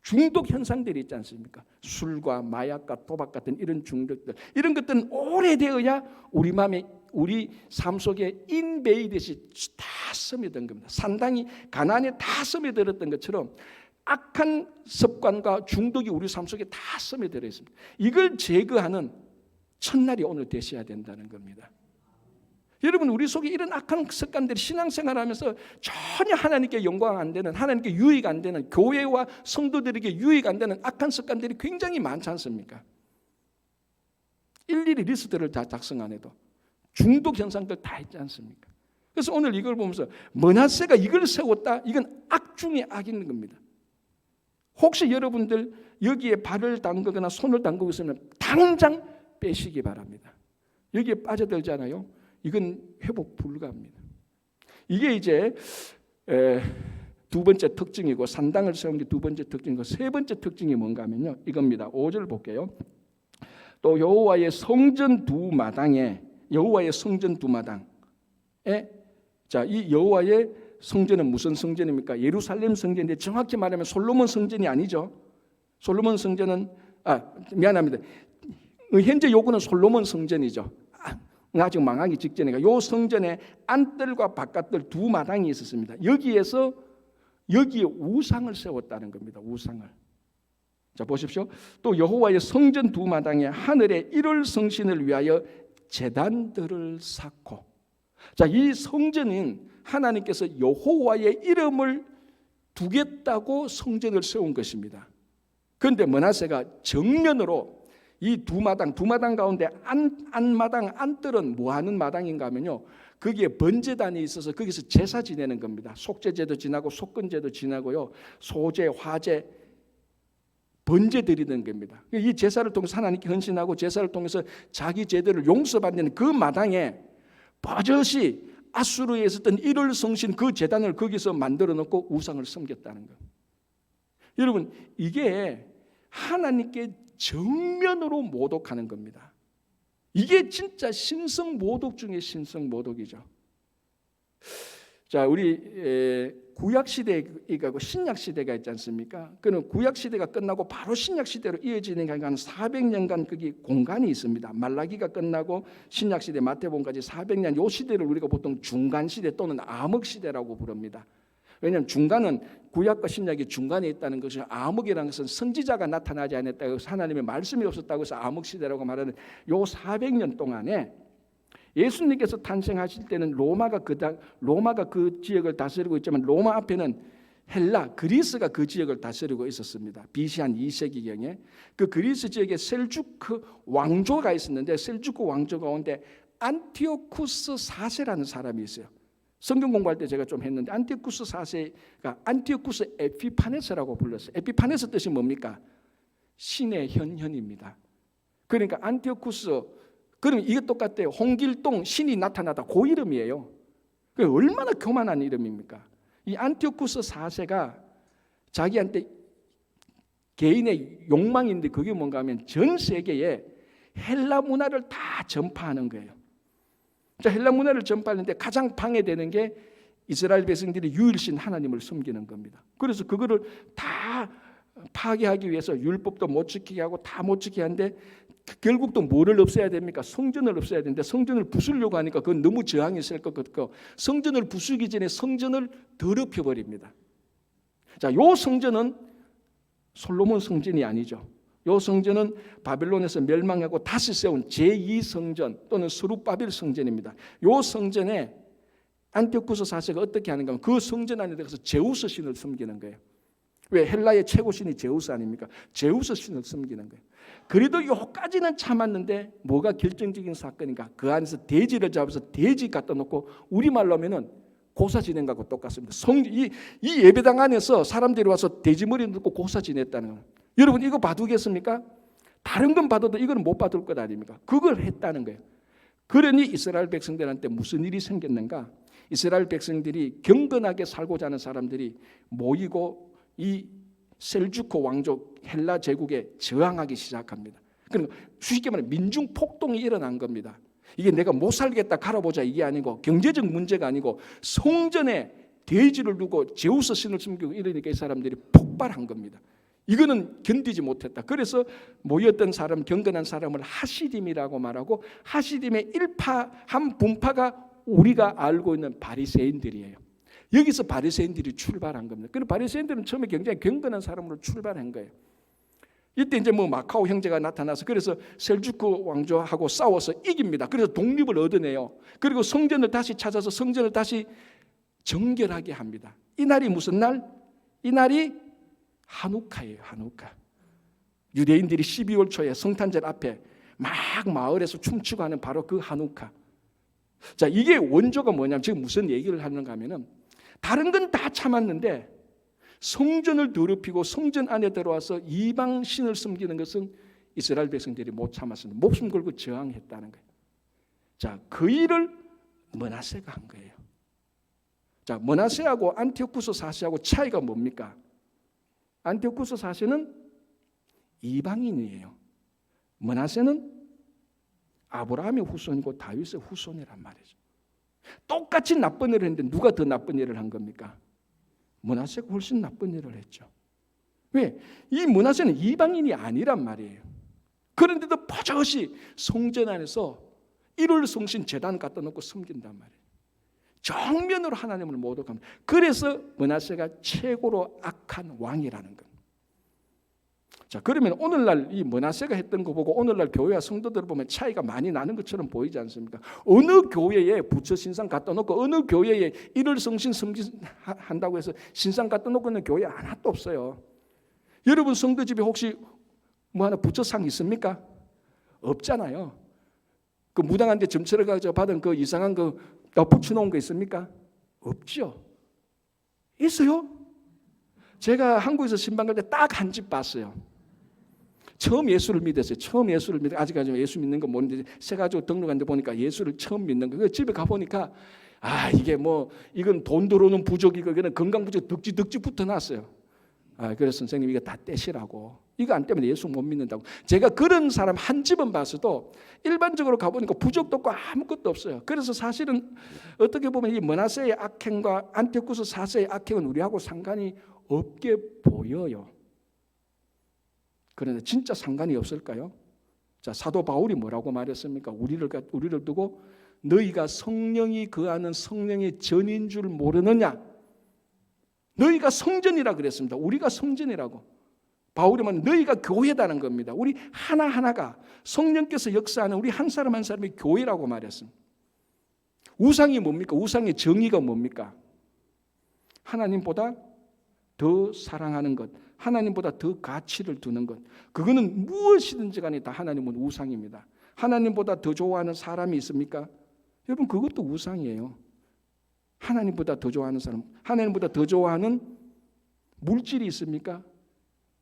중독 현상들이 있지 않습니까? 술과 마약과 도박 같은 이런 중독들, 이런 것들은 오래되어야 우리 마음에, 우리 삶 속에 인베이듯이 다 스며든 겁니다. 산당이 가나안에 다 스며들었던 것처럼 악한 습관과 중독이 우리 삶 속에 다 스며들어 있습니다. 이걸 제거하는 첫날이 오늘 되셔야 된다는 겁니다. 여러분, 우리 속에 이런 악한 습관들이 신앙생활하면서 전혀 하나님께 영광 안 되는, 하나님께 유익 안 되는, 교회와 성도들에게 유익 안 되는 악한 습관들이 굉장히 많지 않습니까? 일일이 리스트를 다 작성 안 해도 중독 현상들 다 있지 않습니까? 그래서 오늘 이걸 보면서 므낫세가 이걸 세웠다? 이건 악 중에 악인 겁니다. 혹시 여러분들 여기에 발을 담그거나 손을 담그고 있으면 당장 빼시기 바랍니다. 여기에 빠져들잖아요. 이건 회복 불가합니다. 이게 이제 두 번째 특징이고, 산당을 세운 게 두 번째 특징이고, 세 번째 특징이 뭔가 하면요, 이겁니다. 5절 볼게요. 또 여호와의 성전 두 마당에, 여호와의 성전 두 마당에, 자, 이 여호와의 성전은 무슨 성전입니까? 예루살렘 성전인데 정확히 말하면 솔로몬 성전이 아니죠. 솔로몬 성전은 미안합니다. 현재 요구는 솔로몬 성전이죠. 아직 망하기 직전이니까 요 성전에 안뜰과 바깥뜰 두 마당이 있었습니다. 여기에 우상을 세웠다는 겁니다. 우상을. 자, 보십시오. 또 여호와의 성전 두 마당에 하늘의 일월 성신을 위하여 제단들을 쌓고, 자, 이 성전은 하나님께서 여호와의 이름을 두겠다고 성전을 세운 것입니다. 그런데 므낫세가 정면으로 이 두 마당 가운데 안마당, 안뜰은 뭐 하는 마당인가 하면요, 거기에 번제단이 있어서 거기서 제사 지내는 겁니다. 속죄제도 지나고 속건제도 지나고요, 소제, 화제, 번제 드리는 겁니다. 이 제사를 통해서 하나님께 헌신하고 제사를 통해서 자기 죄들을 용서받는 그 마당에 버젓이 아수르에 있었던 일월 성신 그 제단을 거기서 만들어 놓고 우상을 섬겼다는 것. 여러분, 이게 하나님께 정면으로 모독하는 겁니다. 이게 진짜 신성모독 중에 신성모독이죠. 자, 우리 구약 시대가 신약 시대가 있지 않습니까? 그는 구약 시대가 끝나고 바로 신약 시대로 이어지는 한 400년간 거기 공간이 있습니다. 말라기가 끝나고 신약 시대 마태복음까지 400년, 요 시대를 우리가 보통 중간 시대 또는 암흑 시대라고 부릅니다. 왜냐하면 중간은 구약과 신약이 중간에 있다는 것이, 암흑이라는 것은 선지자가 나타나지 않았다고 해서 하나님의 말씀이 없었다고 해서 암흑 시대라고 말하는 요 400년 동안에 예수님께서 탄생하실 때는 로마가 그 지역을 다스리고 있지만 로마 앞에는 헬라, 그리스가 그 지역을 다스리고 있었습니다. BC 한 2세기경에 그 그리스 지역에 셀주크 왕조가 있었는데, 셀주크 왕조 가운데 안티오쿠스 4세라는 사람이 있어요. 성경 공부할 때 제가 좀 했는데, 안티오쿠스 4세가 안티오쿠스 에피파네스라고 불렀어요. 에피파네스 뜻이 뭡니까? 신의 현현입니다. 그러니까 안티오쿠스, 그러면 이게 똑같아요. 홍길동 신이 나타나다, 그 이름이에요. 얼마나 교만한 이름입니까? 이 안티오쿠스 4세가 자기한테 개인의 욕망인데, 그게 뭔가 하면 전 세계에 헬라 문화를 다 전파하는 거예요. 자, 헬라 문화를 전파하는데 가장 방해되는 게 이스라엘 백성들이 유일신 하나님을 섬기는 겁니다. 그래서 그거를 다 파괴하기 위해서 율법도 못 지키게 하고 다 못 지키게 하는데, 결국 또 뭐를 없애야 됩니까? 성전을 없애야 되는데, 성전을 부수려고 하니까 그건 너무 저항이 있을 것 같고, 성전을 부수기 전에 성전을 더럽혀 버립니다. 자, 요 성전은 솔로몬 성전이 아니죠. 요 성전은 바벨론에서 멸망하고 다시 세운 제2성전 또는 스룹바벨 성전입니다. 요 성전에 안티오쿠스 4세가 어떻게 하는가 하면 그 성전 안에 들어가서 제우스 신을 섬기는 거예요. 왜? 헬라의 최고 신이 제우스 아닙니까? 제우스 신을 섬기는 거예요. 그래도 요까지는 참았는데 뭐가 결정적인 사건인가? 그 안에서 돼지를 잡아서 돼지 갖다 놓고, 우리말로 하면은 고사 지낸 거하고 똑같습니다. 이 예배당 안에서 사람들이 와서 돼지 머리 넣고 고사 지냈다는 거예요. 여러분, 이거 봐두겠습니까? 다른 건 봐도 이거는 못 봐둘 것 아닙니까? 그걸 했다는 거예요. 그러니 이스라엘 백성들한테 무슨 일이 생겼는가? 이스라엘 백성들이 경건하게 살고자 하는 사람들이 모이고 이 셀주크 왕족 헬라 제국에 저항하기 시작합니다. 그러니까 쉽게 말해 민중 폭동이 일어난 겁니다. 이게 내가 못 살겠다 갈아보자 이게 아니고, 경제적 문제가 아니고 성전에 돼지를 두고 제우스 신을 섬기고 이러니까 이 사람들이 폭발한 겁니다. 이거는 견디지 못했다. 그래서 모였던 사람, 경건한 사람을 하시딤이라고 말하고, 하시딤의 한 분파가 우리가 알고 있는 바리새인들이에요. 여기서 바리새인들이 출발한 겁니다. 그리고 바리새인들은 처음에 굉장히 경건한 사람으로 출발한 거예요. 이때 이제 마카오 형제가 나타나서 그래서 셀주크 왕조하고 싸워서 이깁니다. 그래서 독립을 얻어내요. 그리고 성전을 다시 찾아서 성전을 다시 정결하게 합니다. 이 날이 무슨 날? 이 날이 하누카예요. 하누카. 유대인들이 12월 초에 성탄절 앞에 막 마을에서 춤추고 하는 바로 그 하누카. 자, 이게 원조가 뭐냐면, 지금 무슨 얘기를 하는가 하면은, 다른 건 다 참았는데 성전을 더럽히고 성전 안에 들어와서 이방 신을 섬기는 것은 이스라엘 백성들이 못 참았습니다. 목숨 걸고 저항했다는 거예요. 자, 그 일을 므낫세가 한 거예요. 자, 므낫세하고 안티오쿠스 4세하고 차이가 뭡니까? 안티오쿠스 4세는 이방인이에요. 므낫세는 아브라함의 후손이고 다윗의 후손이란 말이죠. 똑같이 나쁜 일을 했는데 누가 더 나쁜 일을 한 겁니까? 므낫세가 훨씬 나쁜 일을 했죠. 왜? 이 므낫세는 이방인이 아니란 말이에요. 그런데도 버젓이 성전 안에서 일월 성신 제단 갖다 놓고 섬긴단 말이에요. 정면으로 하나님을 모독합니다. 그래서 므낫세가 최고로 악한 왕이라는 겁니다. 자, 그러면 오늘날 이 므낫세가 했던 거 보고 오늘날 교회와 성도들을 보면 차이가 많이 나는 것처럼 보이지 않습니까? 어느 교회에 부처 신상 갖다 놓고, 어느 교회에 일월 성신 섬긴한다고 해서 신상 갖다 놓고 있는 교회 하나도 없어요. 여러분 성도 집에 혹시 하나 부처상 있습니까? 없잖아요. 그 무당한테 점처럼 가서 받은 그 이상한 거 붙여놓은 거 있습니까? 없죠. 있어요? 제가 한국에서 신방 갈 때 딱 한 집 봤어요. 처음 예수를 믿었어요. 처음 예수를 믿어. 아직까지 예수 믿는 거 모르는데 세 가지고 등록한데 보니까 예수를 처음 믿는 거. 집에 가 보니까 이게 이건 돈 들어오는 부족이고 이거는 건강 부족 덕지 붙어 놨어요. 그래서 선생님 이거 다 떼시라고. 이거 안 떼면 예수 못 믿는다고. 제가 그런 사람 한 집은 봤어도 일반적으로 가보니까 부적도 없고 아무것도 없어요. 그래서 사실은 어떻게 보면 이 므낫세의 악행과 안티오쿠스 4세의 악행은 우리하고 상관이 없게 보여요. 그런데 진짜 상관이 없을까요? 자, 사도 바울이 뭐라고 말했습니까? 우리를 두고 너희가 성령이 거하는 성령의 전인 줄 모르느냐? 너희가 성전이라 그랬습니다. 우리가 성전이라고. 바울이 말하는 너희가 교회다는 겁니다. 우리 하나하나가 성령께서 역사하는 우리 한 사람 한 사람이 교회라고 말했습니다. 우상이 뭡니까? 우상의 정의가 뭡니까? 하나님보다 더 사랑하는 것, 하나님보다 더 가치를 두는 것. 그거는 무엇이든지 간에 다 하나님은 우상입니다. 하나님보다 더 좋아하는 사람이 있습니까? 여러분 그것도 우상이에요. 하나님보다 더 좋아하는 사람, 하나님보다 더 좋아하는 물질이 있습니까?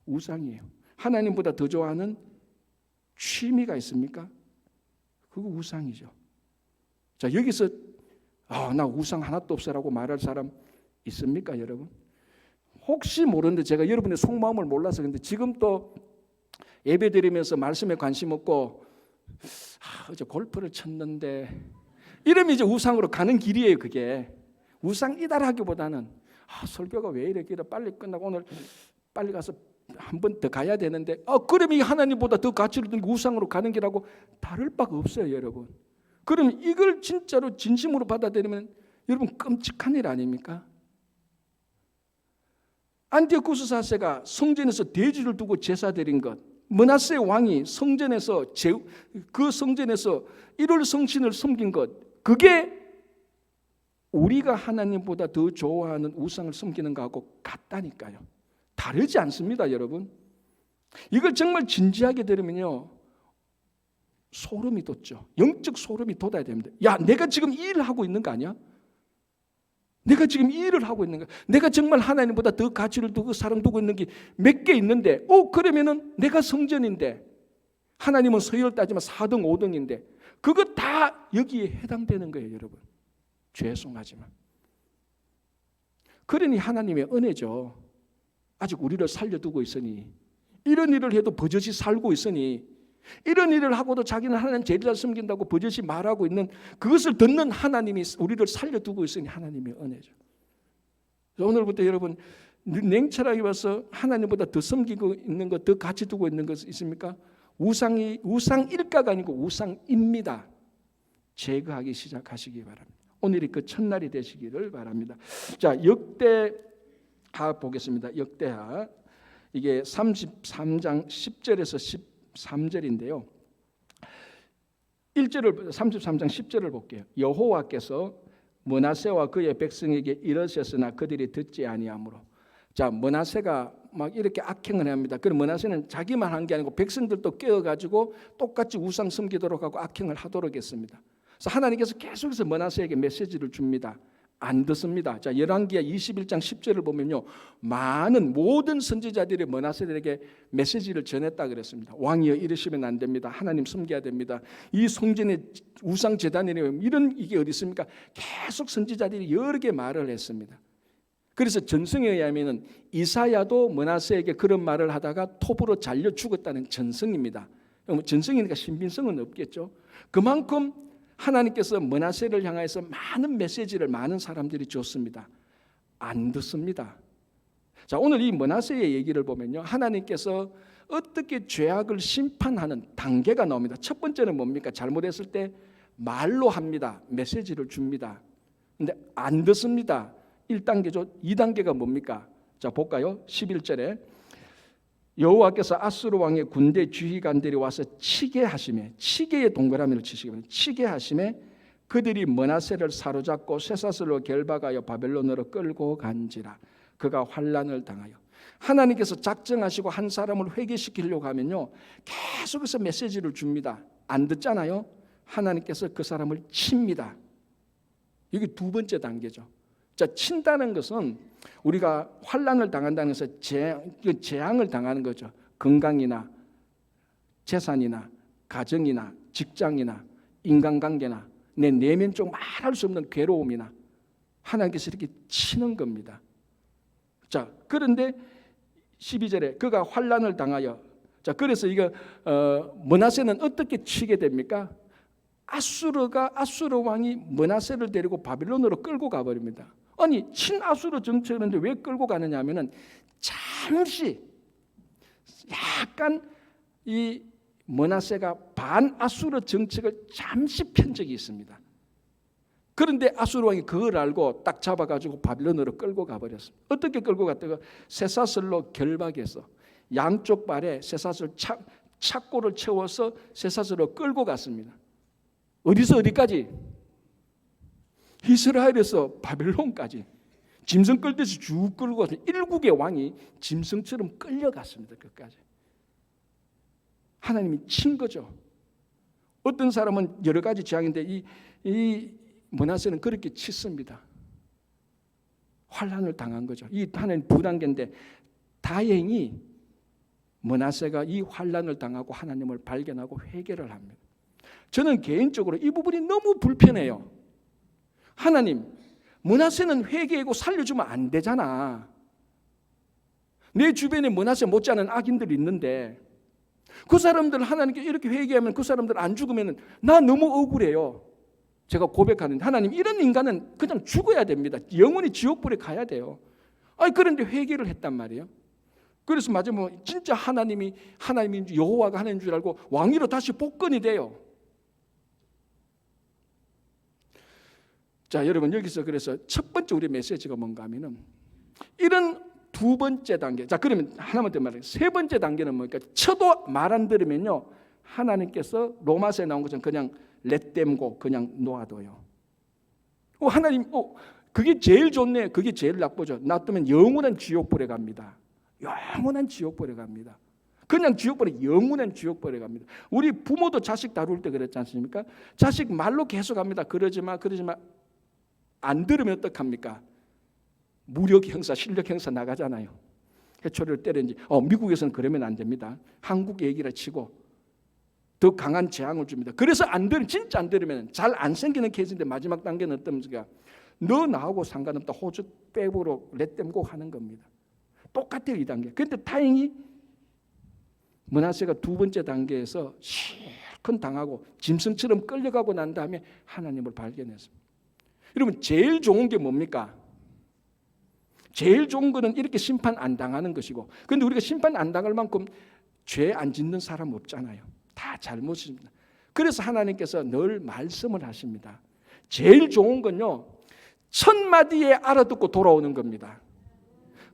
우상이에요. 하나님보다 더 좋아하는 취미가 있습니까? 그거 우상이죠. 자, 여기서 나 우상 하나도 없어라고 말할 사람 있습니까, 여러분? 혹시 모르는데 제가 여러분의 속마음을 몰라서 근데 지금 또 예배 드리면서 말씀에 관심 없고 어제 골프를 쳤는데 이러면 이제 우상으로 가는 길이에요. 그게 우상이다라기보다는 설교가 왜 이렇게 빨리 끝나고 오늘 빨리 가서 한 번 더 가야 되는데 그러면 이 하나님보다 더 가치를 두는 우상으로 가는 길하고 다를 바가 없어요, 여러분. 그럼 이걸 진짜로 진심으로 받아들이면 여러분 끔찍한 일 아닙니까? 안티오쿠스 4세가 성전에서 돼지를 두고 제사 드린 것, 므낫세 왕이 성전에서 그 성전에서 일월 성신을 섬긴 것, 그게 우리가 하나님보다 더 좋아하는 우상을 섬기는 것하고 같다니까요. 다르지 않습니다, 여러분. 이걸 정말 진지하게 들으면요 소름이 돋죠. 영적 소름이 돋아야 됩니다. 야, 내가 지금 이 일을 하고 있는 거 아니야? 내가 지금 이 일을 하고 있는 거야. 내가 정말 하나님보다 더 가치를 두고 사랑 두고 있는 게 몇 개 있는데 그러면은 내가 성전인데 하나님은 서열 따지면 4등 5등인데 그거 다 여기에 해당되는 거예요, 여러분. 죄송하지만. 그러니 하나님의 은혜죠. 아직 우리를 살려두고 있으니 이런 일을 해도 버젓이 살고 있으니 이런 일을 하고도 자기는 하나님 제리를 섬긴다고 버젓이 말하고 있는 그것을 듣는 하나님이 우리를 살려두고 있으니 하나님의 은혜죠. 오늘부터 여러분 냉철하게 봐서 하나님보다 더 섬기고 있는 것, 더 가치 두고 있는 것 있습니까? 우상일까가 아니고 우상입니다. 제거하기 시작하시기 바랍니다. 오늘이 그 첫날이 되시기를 바랍니다. 자, 역대하 보겠습니다. 역대하 이게 33장 10절에서 13절인데요. 33장 10절을 볼게요. 여호와께서 므낫세와 그의 백성에게 이르셨으나 그들이 듣지 아니하므로. 자, 므낫세가 막 이렇게 악행을 합니다. 그럼 므낫세는 자기만 한 게 아니고 백성들도 깨어가지고 똑같이 우상 섬기도록 하고 악행을 하도록 했습니다. 그래서 하나님께서 계속해서 므낫세에게 메시지를 줍니다. 안 듣습니다. 자, 열왕기하 21장 10절을 보면요, 많은 모든 선지자들이 므낫세에게 메시지를 전했다 그랬습니다. 왕이여 이러시면 안 됩니다. 하나님 섬겨야 됩니다. 이 성전에 우상 제단이래요. 이게 어디 있습니까? 계속 선지자들이 여러 개 말을 했습니다. 그래서 전승에 의하면은 이사야도 므낫세에게 그런 말을 하다가 톱으로 잘려 죽었다는 전승입니다. 전승이니까 신빙성은 없겠죠. 그만큼 하나님께서 므낫세를 향해서 많은 메시지를 많은 사람들이 줬습니다. 안 듣습니다. 자, 오늘 이 므낫세의 얘기를 보면요, 하나님께서 어떻게 죄악을 심판하는 단계가 나옵니다. 첫 번째는 뭡니까? 잘못했을 때 말로 합니다. 메시지를 줍니다. 근데 안 듣습니다. 1단계죠. 2단계가 뭡니까? 자, 볼까요? 11절에 여호와께서 아수르 왕의 군대 지휘관들이 와서 치게 하시매, 치게의 동그라미를 치시기 바랍니다. 치게 하시매 그들이 므낫세를 사로잡고 쇠사슬로 결박하여 바벨론으로 끌고 간지라. 그가 환난을 당하여. 하나님께서 작정하시고 한 사람을 회개시키려고 하면요, 계속해서 메시지를 줍니다. 안 듣잖아요. 하나님께서 그 사람을 칩니다. 이게 두 번째 단계죠. 자, 친다는 것은 우리가 환난을 당한다는 것은 재앙을 당하는 거죠. 건강이나 재산이나 가정이나 직장이나 인간관계나 내 내면적 말할 수 없는 괴로움이나 하나님께서 이렇게 치는 겁니다. 자, 그런데 12절에 그가 환난을 당하여, 자 그래서 이거 므낫세는 어떻게 치게 됩니까? 아수르 왕이 므낫세를 데리고 바빌론으로 끌고 가버립니다. 아니 친아수르 정책인데 왜 끌고 가느냐 하면은 잠시 약간 이 므낫세가 반아수르 정책을 잠시 편 적이 있습니다. 그런데 아수르 왕이 그걸 알고 딱 잡아가지고 바빌론으로 끌고 가버렸습니다. 어떻게 끌고 갔다가 쇠사슬로 결박해서 양쪽 발에 쇠사슬 착고를 채워서 쇠사슬로 끌고 갔습니다. 어디서 어디까지? 이스라엘에서 바벨론까지 짐승 끌듯이 쭉 끌고 가서 일국의 왕이 짐승처럼 끌려갔습니다. 끝까지. 하나님이 친 거죠. 어떤 사람은 여러 가지 재앙인데 이 므낫세는 그렇게 치습니다. 환난을 당한 거죠. 이 하나님 두 단계인데 다행히 므낫세가 이 환난을 당하고 하나님을 발견하고 회개를 합니다. 저는 개인적으로 이 부분이 너무 불편해요. 하나님, 므낫세는 회개하고 살려주면 안 되잖아. 내 주변에 므낫세 못지않은 악인들이 있는데 그 사람들 하나님께 이렇게 회개하면 그 사람들 안 죽으면 나 너무 억울해요. 제가 고백하는데 하나님 이런 인간은 그냥 죽어야 됩니다. 영원히 지옥불에 가야 돼요. 그런데 회개를 했단 말이에요. 그래서 마지막에 진짜 하나님이 여호와가 하나님인 줄 알고 왕위로 다시 복권이 돼요. 자, 여러분 여기서 그래서 첫 번째 우리 메시지가 뭔가 하면은 이런 두 번째 단계. 자, 그러면 하나만 더 말해요. 세 번째 단계는 뭡니까? 쳐도 말 안 들으면요 하나님께서 로마서에 나온 것처럼 그냥 렛댐고 그냥 놓아둬요. 하나님, 그게 제일 좋네. 그게 제일 나쁘죠. 놔두면 영원한 지옥불에 갑니다. 영원한 지옥불에 갑니다. 그냥 지옥불에 영원한 지옥불에 갑니다. 우리 부모도 자식 다룰 때 그랬지 않습니까? 자식 말로 계속 합니다. 그러지 마. 안 들으면 어떡합니까? 무력 형사, 실력 형사 나가잖아요. 해초리를 때리는지. 미국에서는 그러면 안 됩니다. 한국 얘기라 치고 더 강한 재앙을 줍니다. 그래서 진짜 안 들으면 잘 안 생기는 케이스인데 마지막 단계는 어떤 겁니까? 너 나하고 상관없다. 호주 백으로 렛댐고 하는 겁니다. 똑같아요, 이 단계. 그런데 다행히 므낫세가 두 번째 단계에서 실컷 당하고 짐승처럼 끌려가고 난 다음에 하나님을 발견했습니다. 여러분 제일 좋은 게 뭡니까? 제일 좋은 거는 이렇게 심판 안 당하는 것이고, 그런데 우리가 심판 안 당할 만큼 죄 안 짓는 사람 없잖아요. 다 잘못입니다. 그래서 하나님께서 늘 말씀을 하십니다. 제일 좋은 건요 1000마디에 알아듣고 돌아오는 겁니다.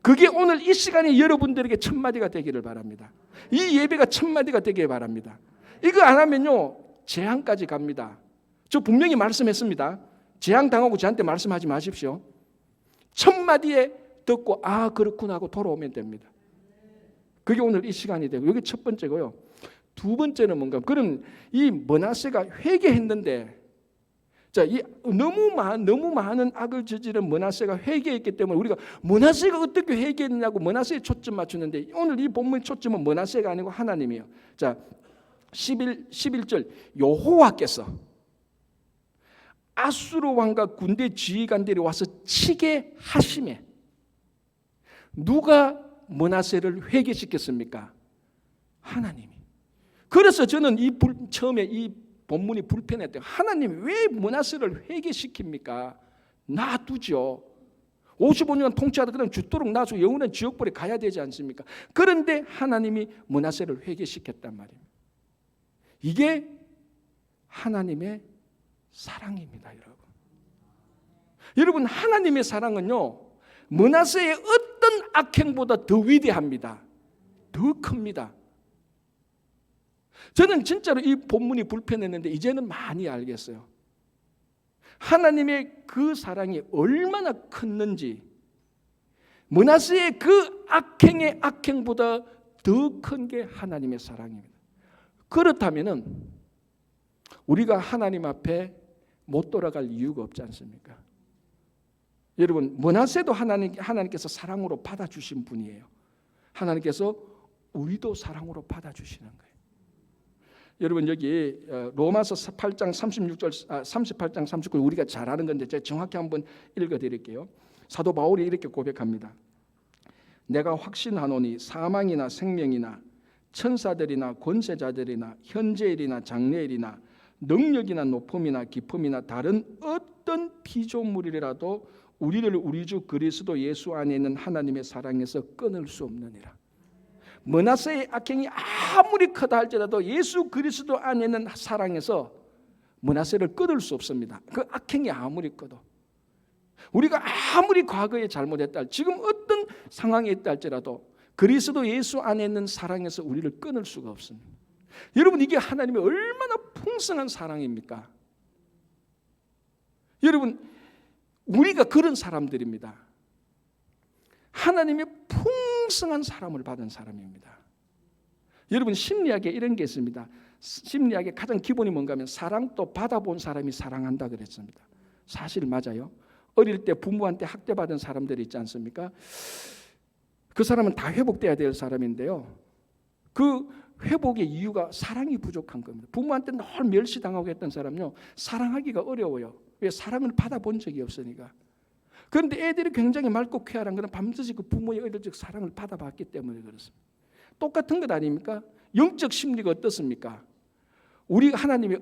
그게 오늘 이 시간에 여러분들에게 1000마디가 되기를 바랍니다. 이 예배가 1000마디가 되기를 바랍니다. 이거 안 하면요 재앙까지 갑니다. 저 분명히 말씀했습니다. 재앙 당하고 저한테 말씀하지 마십시오. 1000마디에 듣고 그렇구나 하고 돌아오면 됩니다. 그게 오늘 이 시간이 되고, 여기 첫 번째고요. 두 번째는 뭔가, 그럼 이 므낫세가 회개했는데, 자, 이 너무 많은 악을 저지른 므낫세가 회개했기 때문에 우리가 므낫세가 어떻게 회개했냐고 므낫세에 초점 맞추는데, 오늘 이 본문의 초점은 므낫세가 아니고 하나님이에요. 자, 11절 여호와께서 아수르 왕과 군대 지휘관들이 와서 치게 하심에, 누가 므낫세를 회개시켰습니까? 하나님이. 그래서 저는 처음에 이 본문이 불편했대요. 하나님 왜 므낫세를 회개시킵니까? 놔두죠. 55년 통치하다 그냥 죽도록 놔두고 영원한 지옥불에 가야 되지 않습니까? 그런데 하나님이 므낫세를 회개시켰단 말입니다. 이게 하나님의 사랑입니다, 여러분. 여러분 하나님의 사랑은요 므낫세의 어떤 악행보다 더 위대합니다. 더 큽니다. 저는 진짜로 이 본문이 불편했는데 이제는 많이 알겠어요. 하나님의 그 사랑이 얼마나 컸는지, 므낫세의 그 악행의 악행보다 더 큰 게 하나님의 사랑입니다. 그렇다면은 우리가 하나님 앞에 못 돌아갈 이유가 없지 않습니까? 여러분 므낫세도 하나님께서 사랑으로 받아주신 분이에요. 하나님께서 우리도 사랑으로 받아주시는 거예요. 여러분 여기 로마서 8장 36절 38장 39절 우리가 잘 아는 건데 제가 정확히 한번 읽어드릴게요. 사도 바울이 이렇게 고백합니다. 내가 확신하노니 사망이나 생명이나 천사들이나 권세자들이나 현재일이나 장래일이나 능력이나 높음이나 깊음이나 다른 어떤 피조물이라도 우리를 우리 주 그리스도 예수 안에 있는 하나님의 사랑에서 끊을 수 없느니라. 므낫세의 악행이 아무리 크다 할지라도 예수 그리스도 안에 있는 사랑에서 므낫세를 끊을 수 없습니다. 그 악행이 아무리 커도, 우리가 아무리 과거에 잘못했다, 지금 어떤 상황에 있다 할지라도 그리스도 예수 안에 있는 사랑에서 우리를 끊을 수가 없습니다. 여러분, 이게 하나님의 얼마나 풍성한 사랑입니까? 여러분, 우리가 그런 사람들입니다. 하나님의 풍성한 사랑을 받은 사람입니다. 여러분, 심리학에 이런 게 있습니다. 심리학의 가장 기본이 뭔가 하면 사랑도 받아본 사람이 사랑한다 그랬습니다. 사실 맞아요. 어릴 때 부모한테 학대받은 사람들이 있지 않습니까? 그 사람은 다 회복돼야 될 사람인데요, 그 회복의 이유가 사랑이 부족한 겁니다. 부모한테 늘 멸시당하고 했던 사람은요, 사랑하기가 어려워요. 왜? 사랑을 받아본 적이 없으니까. 그런데 애들이 굉장히 맑고 쾌활한 것은 밤새서 그 부모의 어릴 사랑을 받아봤기 때문에 그렇습니다. 똑같은 것 아닙니까? 영적 심리가 어떻습니까? 우리가 하나님의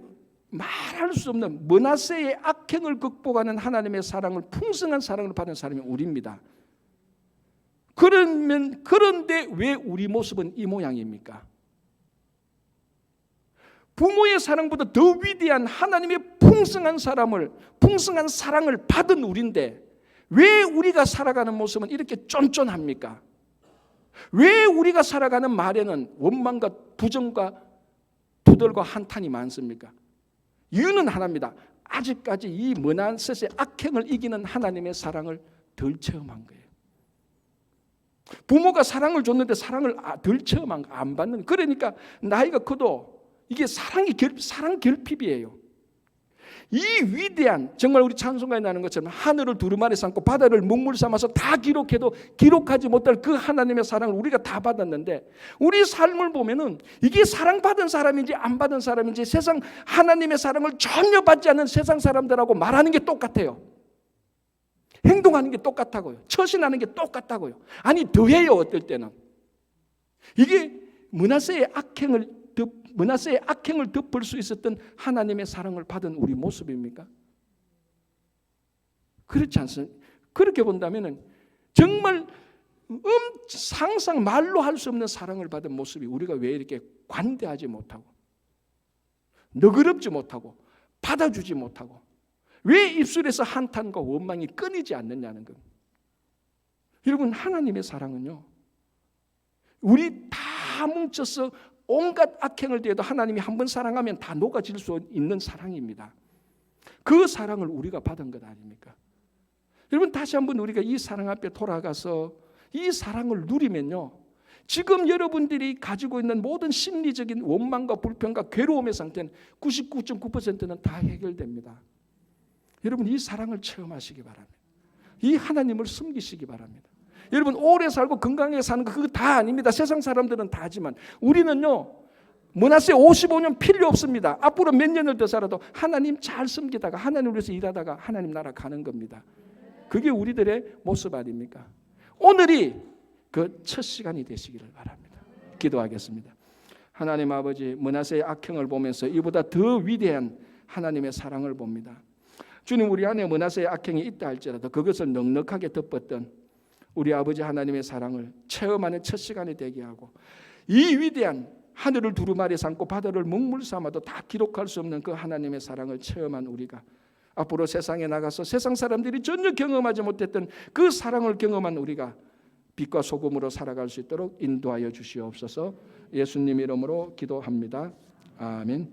말할 수 없는 므낫세의 악행을 극복하는 하나님의 사랑을, 풍성한 사랑을 받은 사람이 우리입니다. 그런데 왜 우리 모습은 이 모양입니까? 부모의 사랑보다 더 위대한 하나님의 풍성한 사랑을 받은 우리인데 왜 우리가 살아가는 모습은 이렇게 쫀쫀합니까? 왜 우리가 살아가는 말에는 원망과 부정과 두들과 한탄이 많습니까? 이유는 하나입니다. 아직까지 이 므낫세의 악행을 이기는 하나님의 사랑을 덜 체험한 거예요. 부모가 사랑을 줬는데 사랑을 덜 체험한 거, 안 받는. 그러니까 나이가 커도 이게 사랑 결핍이에요. 이 위대한, 정말 우리 찬송가에 나는 것처럼 하늘을 두루마리 삼고 바다를 먹물 삼아서 다 기록해도 기록하지 못할 그 하나님의 사랑을 우리가 다 받았는데, 우리 삶을 보면은 이게 사랑받은 사람인지 안 받은 사람인지, 세상 하나님의 사랑을 전혀 받지 않는 세상 사람들하고 말하는 게 똑같아요. 행동하는 게 똑같다고요. 처신하는 게 똑같다고요. 아니 더해요. 어떨 때는 이게 므낫세의 악행을 덮을 수 있었던 하나님의 사랑을 받은 우리 모습입니까? 그렇지 않습니까? 그렇게 본다면 정말 상상 말로 할 수 없는 사랑을 받은 모습이 우리가 왜 이렇게 관대하지 못하고 너그럽지 못하고 받아주지 못하고 왜 입술에서 한탄과 원망이 끊이지 않느냐는 겁니다. 여러분, 하나님의 사랑은요, 우리 다 뭉쳐서 온갖 악행을 대해도 하나님이 한번 사랑하면 다 녹아질 수 있는 사랑입니다. 그 사랑을 우리가 받은 것 아닙니까? 여러분, 다시 한번 우리가 이 사랑 앞에 돌아가서 이 사랑을 누리면요, 지금 여러분들이 가지고 있는 모든 심리적인 원망과 불평과 괴로움의 상태는 99.9%는 다 해결됩니다. 여러분, 이 사랑을 체험하시기 바랍니다. 이 하나님을 숨기시기 바랍니다. 여러분, 오래 살고 건강하게 사는 거 그거 다 아닙니다. 세상 사람들은 다 하지만 우리는요, 므낫세 55년 필요 없습니다. 앞으로 몇 년을 더 살아도 하나님 잘 숨기다가 하나님을 위해서 일하다가 하나님 나라 가는 겁니다. 그게 우리들의 모습 아닙니까? 오늘이 그 첫 시간이 되시기를 바랍니다. 기도하겠습니다. 하나님 아버지, 므낫세의 악행을 보면서 이보다 더 위대한 하나님의 사랑을 봅니다. 주님, 우리 안에 므낫세의 악행이 있다 할지라도 그것을 넉넉하게 덮었던 우리 아버지 하나님의 사랑을 체험하는 첫 시간이 되게 하고, 이 위대한 하늘을 두루마리 삼고 바다를 먹물 삼아도 다 기록할 수 없는 그 하나님의 사랑을 체험한 우리가 앞으로 세상에 나가서 세상 사람들이 전혀 경험하지 못했던 그 사랑을 경험한 우리가 빛과 소금으로 살아갈 수 있도록 인도하여 주시옵소서. 예수님 이름으로 기도합니다. 아멘.